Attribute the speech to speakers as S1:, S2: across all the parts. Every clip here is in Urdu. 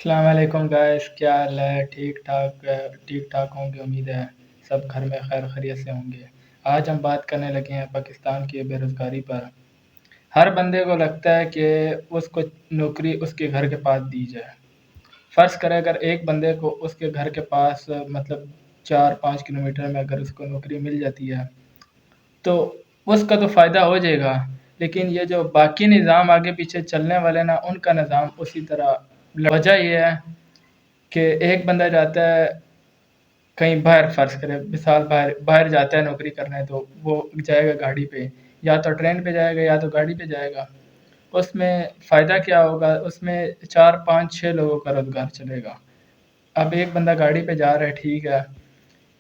S1: السلام علیکم گائس، کیا حال ہے؟ ٹھیک ٹھاک ہوں گے، امید ہے سب گھر میں خیر خیریت سے ہوں گے۔ آج ہم بات کرنے لگے ہیں پاکستان کی بے روزگاری پر۔ ہر بندے کو لگتا ہے کہ اس کو نوکری اس کے گھر کے پاس دی جائے۔ فرض کرے اگر ایک بندے کو اس کے گھر کے پاس مطلب 4-5 کلومیٹر میں اگر اس کو نوکری مل جاتی ہے تو اس کا تو فائدہ ہو جائے گا، لیکن یہ جو باقی نظام آگے پیچھے چلنے والے نا، ان کا نظام اسی طرح۔ وجہ یہ ہے کہ ایک بندہ جاتا ہے کہیں باہر، فرض کرے مثال باہر جاتا ہے نوکری کرنے، تو وہ جائے گا گاڑی پہ، یا تو ٹرین پہ جائے گا یا تو گاڑی پہ جائے گا۔ اس میں فائدہ کیا ہوگا؟ اس میں 4-5-6 لوگوں کا روزگار چلے گا۔ اب ایک بندہ گاڑی پہ جا رہا ہے، ٹھیک ہے،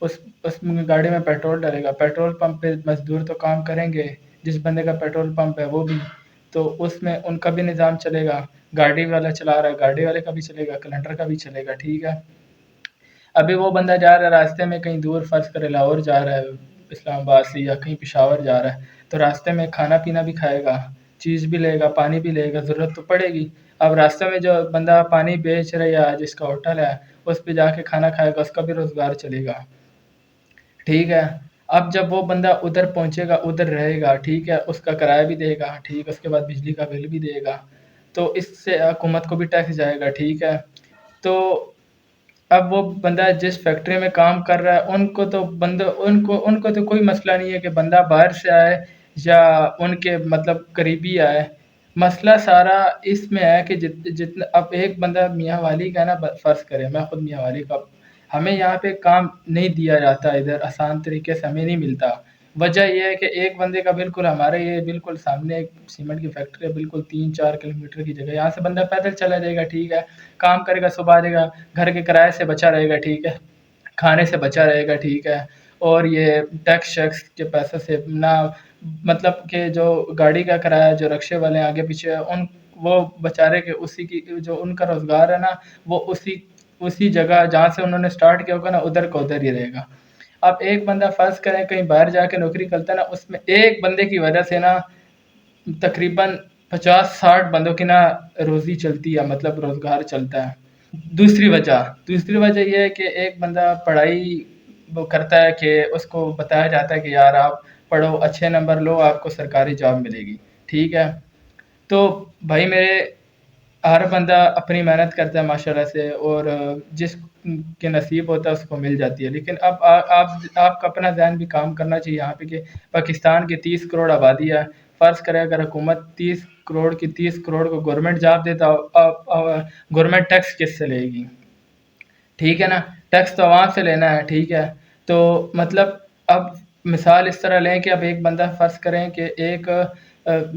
S1: اس میں گاڑی میں پیٹرول ڈالے گا، پیٹرول پمپ پہ مزدور تو کام کریں گے، جس بندے کا پیٹرول پمپ ہے وہ بھی، تو اس میں ان کا بھی نظام چلے گا۔ گاڑی والا چلا رہا ہے، گاڑی والے کا بھی چلے گا، کلنڈر کا بھی چلے گا، ٹھیک ہے۔ ابھی وہ بندہ جا رہا ہے راستے میں کہیں دور، فرض کرے لاہور جا رہا ہے اسلام آباد سے، یا کہیں پشاور جا رہا ہے، تو راستے میں کھانا پینا بھی کھائے گا، چیز بھی لے گا، پانی بھی لے گا، ضرورت تو پڑے گی۔ اب راستے میں جو بندہ پانی بیچ رہا ہے یا جس کا ہوٹل ہے، اس پہ جا کے کھانا کھائے گا، اس کا بھی روزگار چلے گا، ٹھیک ہے۔ اب جب وہ بندہ ادھر پہنچے گا، ادھر رہے گا، ٹھیک ہے، اس کا کرایہ بھی دے گا، ٹھیک ہے، اس کے بعد بجلی کا بل بھی دے گا، تو اس سے حکومت کو بھی ٹیکس جائے گا، ٹھیک ہے۔ تو اب وہ بندہ جس فیکٹری میں کام کر رہا ہے، ان کو تو کوئی مسئلہ نہیں ہے کہ بندہ باہر سے آئے یا ان کے مطلب قریبی آئے۔ مسئلہ سارا اس میں ہے کہ جتنا اب ایک بندہ میاں والی کا نا، فرض کرے میں خود میاں والی کا، ہمیں یہاں پہ کام نہیں دیا جاتا، ادھر آسان طریقے سے ہمیں نہیں ملتا۔ وجہ یہ ہے کہ ایک بندے کا بالکل ہمارے یہ بالکل سامنے ایک سیمنٹ کی فیکٹری ہے، بالکل 3-4 کلومیٹر کی جگہ، یہاں سے بندہ پیدل چلا جائے گا، ٹھیک ہے، کام کرے گا، صبح آ جائے گا، گھر کے کرائے سے بچا رہے گا، ٹھیک ہے، کھانے سے بچا رہے گا، ٹھیک ہے، اور یہ ٹیکس شیکس کے پیسے سے نہ، مطلب کہ جو گاڑی کا کرایہ جو رکشے والے آگے پیچھے ان وہ بچارے کے اسی کی جو ان کا روزگار ہے نا، وہ اسی جگہ جہاں سے انہوں نے سٹارٹ کیا ہوگا نا، ادھر کا ادھر ہی رہے گا۔ اب ایک بندہ فرض کریں کہیں باہر جا کے نوکری کرتا ہے نا، اس میں ایک بندے کی وجہ سے نا تقریباً 50-60 بندوں کی نا روزی چلتی ہے، مطلب روزگار چلتا ہے۔ دوسری وجہ یہ ہے کہ ایک بندہ پڑھائی وہ کرتا ہے کہ اس کو بتایا جاتا ہے کہ یار آپ پڑھو، اچھے نمبر لو، آپ کو سرکاری جاب ملے گی، ٹھیک ہے۔ تو بھائی میرے، ہر بندہ اپنی محنت کرتا ہے ماشاءاللہ سے، اور جس کے نصیب ہوتا ہے اس کو مل جاتی ہے، لیکن اب آپ کا اپنا ذہن بھی کام کرنا چاہیے یہاں پہ کہ پاکستان کی 30 کروڑ آبادی ہے۔ فرض کرے اگر حکومت 30 کروڑ کو گورنمنٹ جاب دیتا، گورنمنٹ ٹیکس کس سے لے گی؟ ٹھیک ہے نا، ٹیکس تو عوام سے لینا ہے، ٹھیک ہے۔ تو مطلب اب مثال اس طرح لیں کہ اب ایک بندہ فرض کریں کہ ایک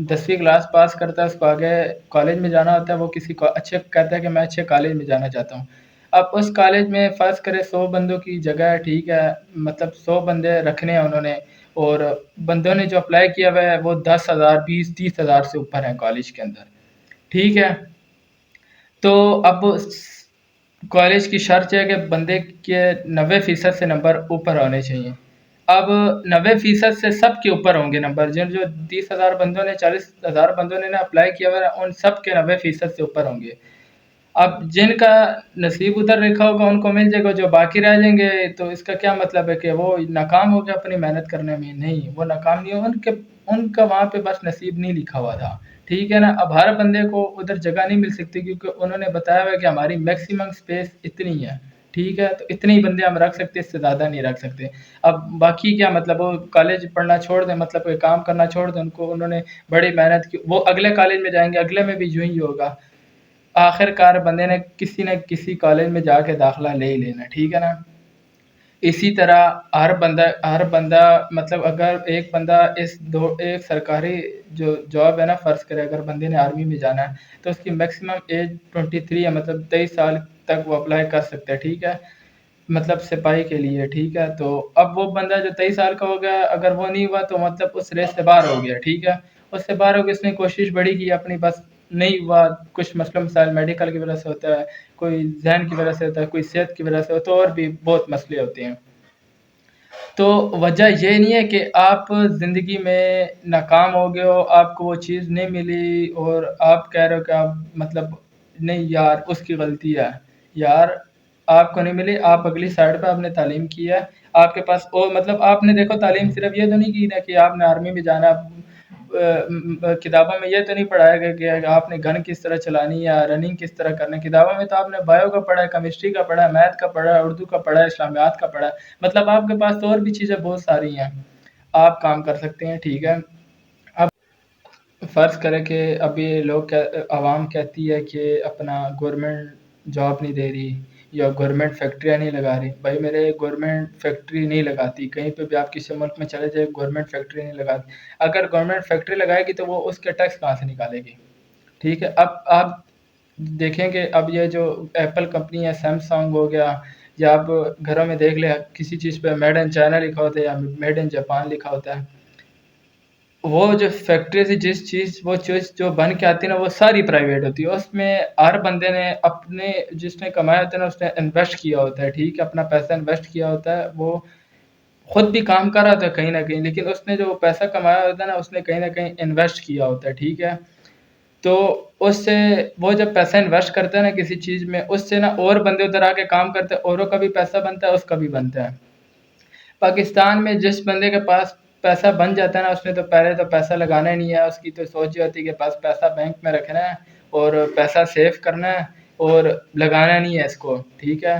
S1: 10ویں کلاس پاس کرتا ہے، اس کو آگے کالج میں جانا ہوتا ہے، وہ کسی کو اچھے کہتا ہے کہ میں اچھے کالج میں جانا چاہتا ہوں۔ اب اس کالج میں فرض کرے 100 بندوں کی جگہ ہے، ٹھیک ہے، مطلب 100 بندے رکھنے ہیں انہوں نے، اور بندوں نے جو اپلائی کیا ہوا ہے وہ 10,000 20-30 ہزار سے اوپر ہیں کالج کے اندر، ٹھیک ہے۔ تو اب کالج کی شرط ہے کہ بندے کے 90% سے نمبر اوپر ہونے چاہیے۔ اب 90% سے سب کے اوپر ہوں گے نمبر، جو 30,000 بندوں نے 40,000 بندوں نے اپلائی کیا ہوا ہے، ان سب کے 90% سے اوپر ہوں گے۔ اب جن کا نصیب ادھر لکھا ہوگا ان کو مل جائے گا، جو باقی رہ جائیں گے تو اس کا کیا مطلب ہے کہ وہ ناکام ہو گیا اپنی محنت کرنے میں؟ نہیں، وہ ناکام نہیں ہو، ان کا وہاں پہ بس نصیب نہیں لکھا ہوا تھا، ٹھیک ہے نا۔ اب ہر بندے کو ادھر جگہ نہیں مل سکتی، کیونکہ انہوں نے بتایا ہوا ہے کہ ہماری میکسیمم اسپیس اتنی ہے، ٹھیک ہے، تو اتنے ہی بندے ہم رکھ سکتے، اس سے زیادہ نہیں رکھ سکتے۔ اب باقی کیا مطلب، وہ کالج پڑھنا چھوڑ دیں، مطلب کوئی کام کرنا چھوڑ دیں، انہوں نے بڑی محنت کی، وہ اگلے کالج میں جائیں گے، اگلے میں بھی یوں ہی ہوگا، آخر کار بندے نے کسی نہ کسی کالج میں جا کے داخلہ لے ہی لینا، ٹھیک ہے نا۔ اسی طرح ہر بندہ مطلب اگر ایک بندہ ایک سرکاری جو جاب ہے نا، فرض کرے اگر بندے نے آرمی میں جانا ہے تو اس کی میکسیمم ایج 23 ہے، مطلب 23 سال تک وہ اپلائی کر سکتے ہیں، ٹھیک ہے، مطلب سپاہی کے لیے، ٹھیک ہے۔ تو اب وہ بندہ جو 23 سال کا ہو گیا، اگر وہ نہیں ہوا تو مطلب اس ریس سے باہر ہو گیا، ٹھیک ہے، اس سے باہر ہو گیا، اس نے کوشش بڑی کی اپنی، بس نہیں ہوا، کچھ مسئلہ مسائل میڈیکل کی وجہ سے ہوتا ہے، کوئی ذہن کی وجہ سے ہوتا ہے، کوئی صحت کی وجہ سے ہوتا ہے، اور بھی بہت مسئلے ہوتے ہیں۔ تو وجہ یہ نہیں ہے کہ آپ زندگی میں ناکام ہو گئے ہو، آپ کو وہ چیز نہیں ملی، اور آپ کہہ رہے ہو کہ آپ مطلب نہیں یار اس کی غلطی ہے یار، آپ کو نہیں ملی، آپ اگلی سائڈ پہ آپ نے تعلیم کی ہے، آپ کے پاس اور مطلب آپ نے دیکھو تعلیم صرف یہ تو نہیں کی نا کہ آپ نے آرمی میں جانا، کتابوں میں یہ تو نہیں پڑھایا گیا کہ آپ نے گن کس طرح چلانی ہے یا رننگ کس طرح کرنا ہے، کتابوں میں تو آپ نے بایو کا پڑھا ہے، کیمسٹری کا پڑھا ہے، میتھ کا پڑھا ہے، اردو کا پڑھا ہے، اسلامیات کا پڑھا ہے، مطلب آپ کے پاس تو اور بھی چیزیں بہت ساری ہیں، آپ کام کر سکتے ہیں، ٹھیک ہے۔ اب فرض کرے کہ ابھی لوگ عوام کہتی ہے کہ اپنا گورنمنٹ جاب نہیں دے رہی یا گورنمنٹ فیکٹریاں نہیں لگا رہی، بھائی میرے گورنمنٹ فیکٹری نہیں لگاتی، کہیں پہ بھی آپ کسی ملک میں چلے جائے گورنمنٹ فیکٹری نہیں لگاتی، اگر گورنمنٹ فیکٹری لگائے گی تو وہ اس کے ٹیکس کہاں سے نکالے گی، ٹھیک ہے۔ اب آپ دیکھیں کہ اب یہ جو ایپل کمپنی ہے، سیمسنگ ہو گیا، یا آپ گھروں میں دیکھ لیں کسی چیز پہ میڈ ان چائنا لکھا ہوتا ہے یا میڈ ان جاپان لکھا ہوتا ہے، وہ جو فیکٹری سے جس چیز وہ چیز جو بن کے آتی ہے نا وہ ساری پرائیویٹ ہوتی ہے، اس میں ہر بندے نے اپنے جس نے کمایا ہوتا ہے نا اس نے انویسٹ کیا ہوتا ہے، ٹھیک ہے، اپنا پیسہ انویسٹ کیا ہوتا ہے، وہ خود بھی کام کر رہا ہوتا ہے کہیں نہ کہیں، لیکن اس نے جو پیسہ کمایا ہوتا ہے نا اس نے کہیں نہ کہیں انویسٹ کیا ہوتا ہے، ٹھیک ہے۔ تو اس سے وہ جب پیسہ انویسٹ کرتا ہے نا کسی چیز میں، اس سے نا اور بندے ادھر آ کے کام کرتے ہیں، اوروں کا بھی پیسہ بنتا ہے، اس کا بھی بنتا ہے۔ پاکستان میں جس بندے کے پاس پیسہ بن جاتا ہے نا اس نے تو پہلے تو پیسہ لگانا ہی نہیں ہے، اس کی تو سوچ یہ ہوتی ہے کہ پاس پیسہ بینک میں رکھنا ہے اور پیسہ سیو کرنا ہے اور لگانا نہیں ہے اس کو، ٹھیک ہے۔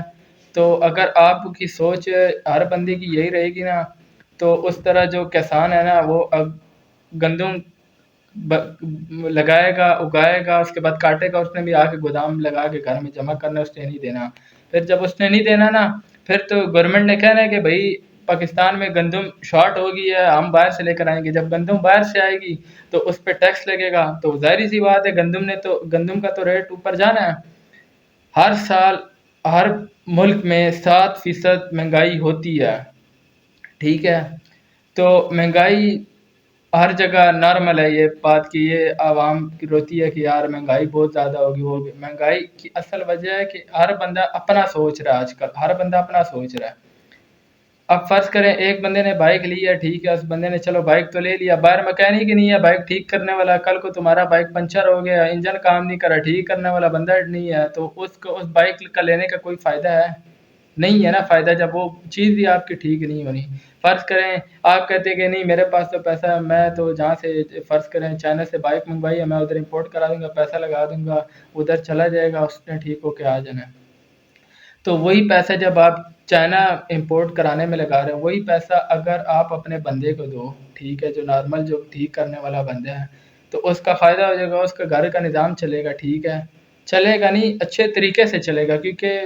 S1: تو اگر آپ کی سوچ ہر بندے کی یہی رہے گی نا تو اس طرح جو کسان ہے نا وہ اب گندم لگائے گا، اگائے گا، اس کے بعد کاٹے گا، اس نے بھی آ کے گودام لگا کے گھر میں جمع کرنا، اس نے نہیں دینا، پھر جب اس نے نہیں دینا نا پھر تو گورنمنٹ نے کہنا ہے کہ بھائی پاکستان میں گندم شارٹ ہوگی ہے، ہم باہر سے لے کر آئیں گے، جب گندم باہر سے آئے گی تو اس پہ ٹیکس لگے گا، تو ظاہری سی بات ہے گندم کا تو ریٹ اوپر جانا ہے، ہر سال ہر ملک میں 7% مہنگائی ہوتی ہے، ٹھیک ہے۔ تو مہنگائی ہر جگہ نارمل ہے، یہ بات کی یہ عوام کی روتی ہے کہ یار مہنگائی بہت زیادہ ہوگی، مہنگائی کی اصل وجہ ہے کہ ہر بندہ اپنا سوچ رہا ہے، آج کل ہر بندہ اپنا سوچ رہا ہے۔ اب فرض کریں ایک بندے نے بائک لی ہے، ٹھیک ہے، اس بندے نے چلو بائک تو لے لیا، باہر مکینک ہی نہیں ہے بائک ٹھیک کرنے والا، کل کو تمہارا بائک پنچر ہو گیا، انجن کام نہیں کرا، ٹھیک کرنے والا بندہ نہیں ہے، تو اس کو اس بائک کا لینے کا کوئی فائدہ ہے نہیں ہے نا، فائدہ جب وہ چیز بھی آپ کی ٹھیک نہیں ہونی۔ فرض کریں آپ کہتے ہیں کہ نہیں میرے پاس تو پیسہ ہے، میں تو جہاں سے فرض کریں چائنا سے بائک منگوائی ہے میں ادھر امپورٹ کرا دوں گا، پیسہ لگا دوں گا، ادھر چلا جائے گا، اس نے ٹھیک ہو کے آ جانا ہے، تو وہی پیسہ جب آپ چائنا امپورٹ کرانے میں لگا رہے ہیں، وہی پیسہ اگر آپ اپنے بندے کو دو، ٹھیک ہے، جو نارمل جو ٹھیک کرنے والا بندہ ہے، تو اس کا فائدہ ہو جائے گا، اس کا گھر کا نظام چلے گا، ٹھیک ہے، چلے گا نہیں اچھے طریقے سے چلے گا، کیونکہ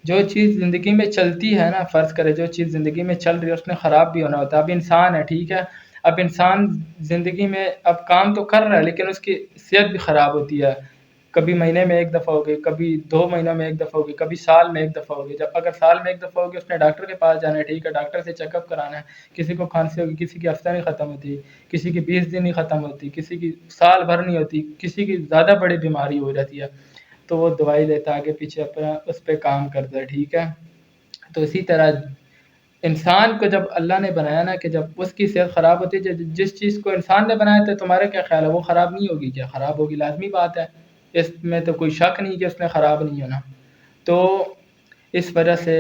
S1: جو چیز زندگی میں چلتی ہے نا، فرض کرے جو چیز زندگی میں چل رہی ہے اس میں خراب بھی ہونا ہوتا ہے، اب انسان ہے، ٹھیک ہے، اب انسان زندگی میں اب کام تو کر رہا ہے لیکن اس کی صحت بھی خراب ہوتی ہے، کبھی مہینے میں ایک دفعہ ہوگی، کبھی 2 مہینوں میں ایک دفعہ ہوگی، کبھی سال میں ایک دفعہ ہوگی، جب اگر سال میں ایک دفعہ ہوگی اس نے ڈاکٹر کے پاس جانا ہے، ٹھیک ہے، ڈاکٹر سے چیک اپ کرانا ہے، کسی کو کھانسی ہوگی، کسی کی ہفتہ نہیں ختم ہوتی، کسی کی 20 دن نہیں ختم ہوتی، کسی کی سال بھر نہیں ہوتی، کسی کی زیادہ بڑی بیماری ہو جاتی ہے، تو وہ دوائی لیتا ہے آگے پیچھے اپنا اس پہ کام کرتا ہے، ٹھیک ہے۔ تو اسی طرح انسان کو جب اللہ نے بنایا نا کہ جب اس کی صحت خراب ہوتی ہے، جس چیز کو انسان نے بنایا تھا تمہارا کیا خیال ہے وہ خراب نہیں ہوگی کیا؟ خراب ہوگی، لازمی بات ہے، اس میں تو کوئی شک نہیں کہ اس نے خراب نہیں ہونا۔ تو اس وجہ سے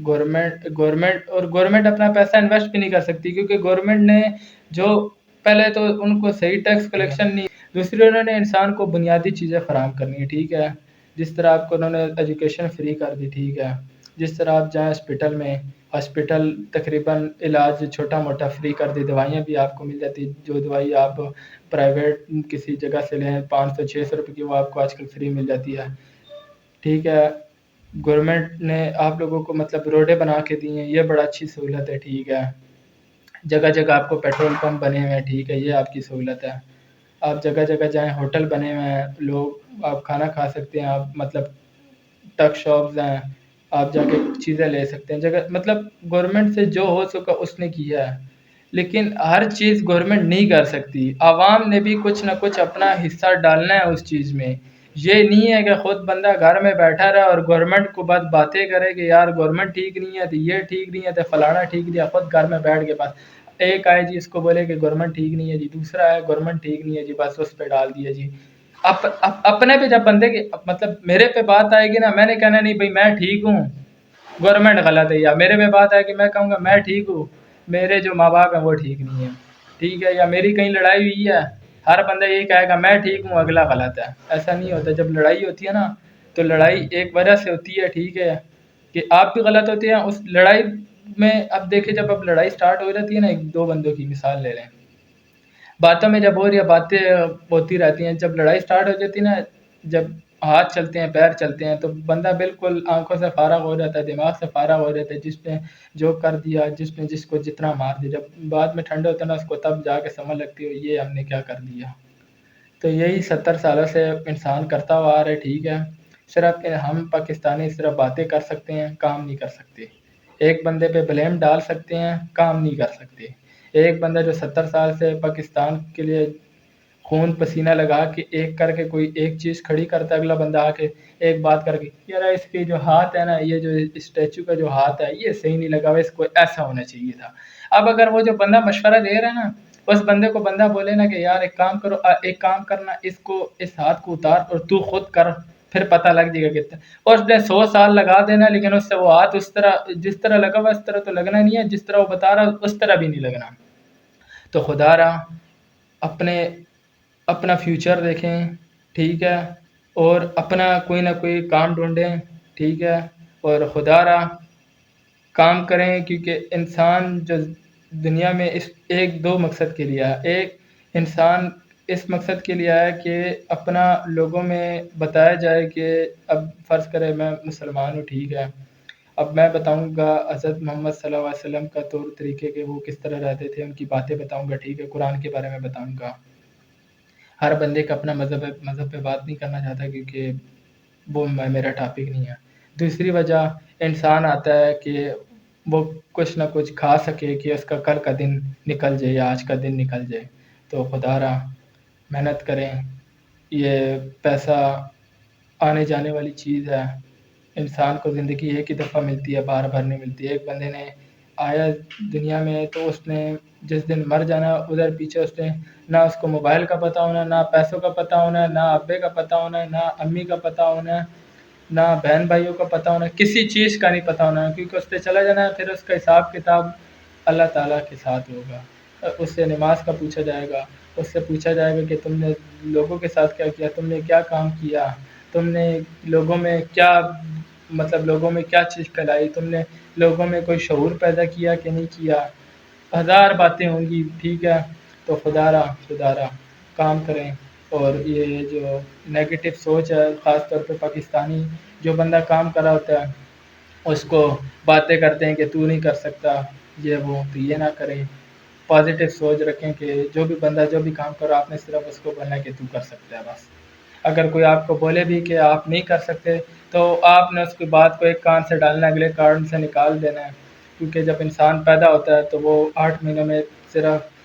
S1: گورنمنٹ اپنا پیسہ انویسٹ بھی نہیں کر سکتی، کیونکہ گورنمنٹ نے جو پہلے تو ان کو صحیح ٹیکس کلیکشن نہیں، دوسری انہوں نے انسان کو بنیادی چیزیں فراہم کرنی ہے، ٹھیک ہے، جس طرح آپ کو انہوں نے ایجوکیشن فری کر دی، ٹھیک ہے، جس طرح آپ جائیں ہاسپٹل تقریباً علاج چھوٹا موٹا فری کر دی، دوائیاں بھی آپ کو مل جاتی، جو دوائی آپ پرائیویٹ کسی جگہ سے لیں 500 600 روپے کی وہ آپ کو آج کل فری مل جاتی ہے، ٹھیک ہے۔ گورنمنٹ نے آپ لوگوں کو مطلب روڈیں بنا کے دی ہیں، یہ بڑا اچھی سہولت ہے، ٹھیک ہے، جگہ جگہ آپ کو پیٹرول پمپ بنے ہوئے ہیں، ٹھیک ہے، یہ آپ کی سہولت ہے، آپ جگہ جگہ جائیں ہوٹل بنے ہوئے ہیں، لوگ آپ کھانا کھا سکتے ہیں، آپ مطلب ٹک شاپز ہیں، آپ جا کے چیزیں لے سکتے ہیں، جگہ مطلب گورنمنٹ سے جو ہو سکا اس نے کیا ہے، لیکن ہر چیز گورنمنٹ نہیں کر سکتی، عوام نے بھی کچھ نہ کچھ اپنا حصہ ڈالنا ہے اس چیز میں، یہ نہیں ہے کہ خود بندہ گھر میں بیٹھا رہا اور گورنمنٹ کو بس باتیں کرے کہ یار گورنمنٹ ٹھیک نہیں ہے تو یہ ٹھیک نہیں ہے تو فلانا ٹھیک نہیں ہے، خود گھر میں بیٹھ کے بس ایک آئے جی اس کو بولے کہ گورنمنٹ ٹھیک نہیں ہے جی، دوسرا ہے گورنمنٹ ٹھیک نہیں ہے جی، بس اس پہ ڈال دیا جی، اپنے پہ جب بندے کی مطلب میرے پہ بات آئے گی نا، میں نے کہنا نہیں بھائی میں ٹھیک ہوں، گورنمنٹ غلط ہے، یا میرے پہ بات آئے کہ میں کہوں گا میں ٹھیک ہوں، میرے جو ماں باپ ہیں وہ ٹھیک نہیں ہیں، ٹھیک ہے، یا میری کہیں لڑائی ہوئی ہے، ہر بندہ یہی کہے گا میں ٹھیک ہوں اگلا غلط ہے. ایسا نہیں ہوتا. جب لڑائی ہوتی ہے نا تو لڑائی ایک وجہ سے ہوتی ہے، ٹھیک ہے، کہ آپ بھی غلط ہوتے ہیں اس لڑائی میں. اب دیکھیں جب اب لڑائی سٹارٹ ہو جاتی ہے نا، ایک دو بندوں کی مثال لے لیں، باتوں میں جب ہو رہی ہے باتیں ہوتی رہتی ہیں، جب لڑائی سٹارٹ ہو جاتی ہے نا، جب ہاتھ چلتے ہیں پیر چلتے ہیں تو بندہ بالکل آنکھوں سے فارغ ہو جاتا ہے، دماغ سے فارغ ہو جاتا ہے، جس نے جو کر دیا، جس نے جس کو جتنا مار دیا، جب بعد میں ٹھنڈے ہوتا ہے نا اس کو تب جا کے سمجھ لگتی ہے یہ ہم نے کیا کر دیا. تو یہی 70 سالوں سے انسان کرتا ہوا آ رہا ہے، ٹھیک ہے. صرف ہم پاکستانی صرف باتیں کر سکتے ہیں، کام نہیں کر سکتے. ایک بندے پہ بلیم ڈال سکتے ہیں، کام نہیں کر سکتے. ایک بندہ جو 70 سال سے پاکستان کے لیے خون پسینہ لگا کے ایک کر کے کوئی ایک چیز کھڑی کرتا ہے، اگلا بندہ آ کے ایک بات کر کے یار اس کے جو ہاتھ ہے نا، یہ جو اسٹیچو کا جو ہاتھ ہے یہ صحیح نہیں لگا ہوا، اس کو ایسا ہونا چاہیے تھا. اب اگر وہ جو بندہ مشورہ دے رہا ہے نا، اس بندے کو بندہ بولے نا کہ یار ایک کام کرو، ایک کام کرنا، اس کو اس ہاتھ کو اتار اور تو خود کر، پھر پتہ لگ جائے گا کتنا. اور اس نے 100 سال لگا دینا، لیکن اس سے وہ ہاتھ اس طرح جس طرح لگا ہوا اس طرح تو لگنا نہیں ہے، جس طرح وہ بتا رہا اس طرح بھی نہیں لگنا. تو خدا را اپنے اپنا فیوچر دیکھیں، ٹھیک ہے، اور اپنا کوئی نہ کوئی کام ڈھونڈیں، ٹھیک ہے، اور خدا را کام کریں. کیونکہ انسان جو دنیا میں اس ایک دو مقصد کے لیے ہے. ایک انسان اس مقصد کے لیے ہے کہ اپنا لوگوں میں بتایا جائے کہ اب فرض کرے میں مسلمان ہوں، ٹھیک ہے، اب میں بتاؤں گا حضرت محمد صلی اللہ علیہ وسلم کا طور طریقے کہ وہ کس طرح رہتے تھے، ان کی باتیں بتاؤں گا، ٹھیک ہے، قرآن کے بارے میں بتاؤں گا. ہر بندے کا اپنا مذہب ہے، مذہب پہ بات نہیں کرنا چاہتا کیونکہ وہ میرا ٹاپک نہیں ہے. دوسری وجہ انسان آتا ہے کہ وہ کچھ نہ کچھ کھا سکے کہ اس کا کل کا دن نکل جائے یا آج کا دن نکل جائے. تو خدا را محنت کریں. یہ پیسہ آنے جانے والی چیز ہے. انسان کو زندگی ایک ہی دفعہ ملتی ہے، بار بار نہیں ملتی. ایک بندے نے آیا دنیا میں تو اس نے جس دن مر جانا ادھر پیچھے اس نے نہ اس کو موبائل کا پتہ ہونا، نہ پیسوں کا پتہ ہونا، نہ ابے کا پتہ ہونا، نہ امی کا پتہ ہونا، نہ بہن بھائیوں کا پتہ ہونا، کسی چیز کا نہیں پتہ ہونا. کیونکہ اس نے چلا جانا ہے، پھر اس کا حساب کتاب اللہ تعالیٰ کے ساتھ ہوگا. اس سے نماز کا پوچھا جائے گا، اس سے پوچھا جائے گا کہ تم نے لوگوں کے ساتھ کیا کیا، تم نے کیا کام کیا، تم نے لوگوں میں کیا مطلب لوگوں میں کیا چیز پھیلائی، تم نے لوگوں میں کوئی شعور پیدا کیا کہ نہیں کیا. ہزار باتیں ہوں گی، ٹھیک ہے. تو خدا را کام کریں. اور یہ جو نگیٹو سوچ ہے خاص طور پہ پاکستانی، جو بندہ کام کر رہا ہوتا ہے اس کو باتیں کرتے ہیں کہ تو نہیں کر سکتا یہ وہ، تو یہ نہ کریں. پازیٹیو سوچ رکھیں کہ جو بھی بندہ جو بھی کام کرو آپ نے صرف اس کو بولنا ہے کہ تو کر سکتا ہے بس. اگر کوئی آپ کو بولے بھی کہ آپ نہیں کر سکتے تو آپ نے اس کی بات کو ایک کان سے ڈالنا ہے، اگلے کان سے نکال دینا ہے. کیونکہ جب انسان پیدا ہوتا ہے تو وہ 8 مہینوں میں صرف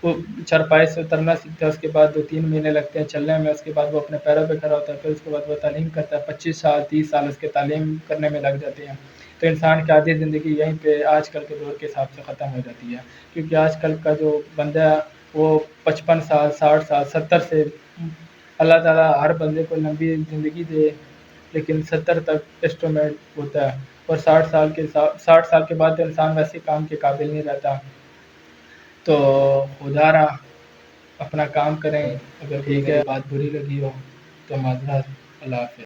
S1: وہ چرپائی سے اترنا سیکھتا ہے، اس کے بعد 2-3 مہینے لگتے ہیں چلنے میں، اس کے بعد وہ اپنے پیروں پہ کھڑا ہوتا ہے، پھر اس کے بعد وہ تعلیم کرتا ہے. 25 سال 30 سال اس کے تعلیم کرنے میں لگ جاتے ہیں. تو انسان کی آدھی زندگی یہیں پہ آج کل کے دور کے حساب سے ختم ہو جاتی ہے. کیونکہ آج کل کا جو بندہ ہے وہ 55 سال 60 سال 70 سے اللہ تعالیٰ ہر بندے کو لمبی زندگی دے، لیکن 70 تک اسٹیمیٹ ہوتا ہے. اور 60 سال کے بعد انسان ویسے کام کے قابل نہیں رہتا. تو خدا را اپنا کام کریں. اگر ٹھیک ہے بات بری لگی ہو تو معذرت. اللہ حافظ.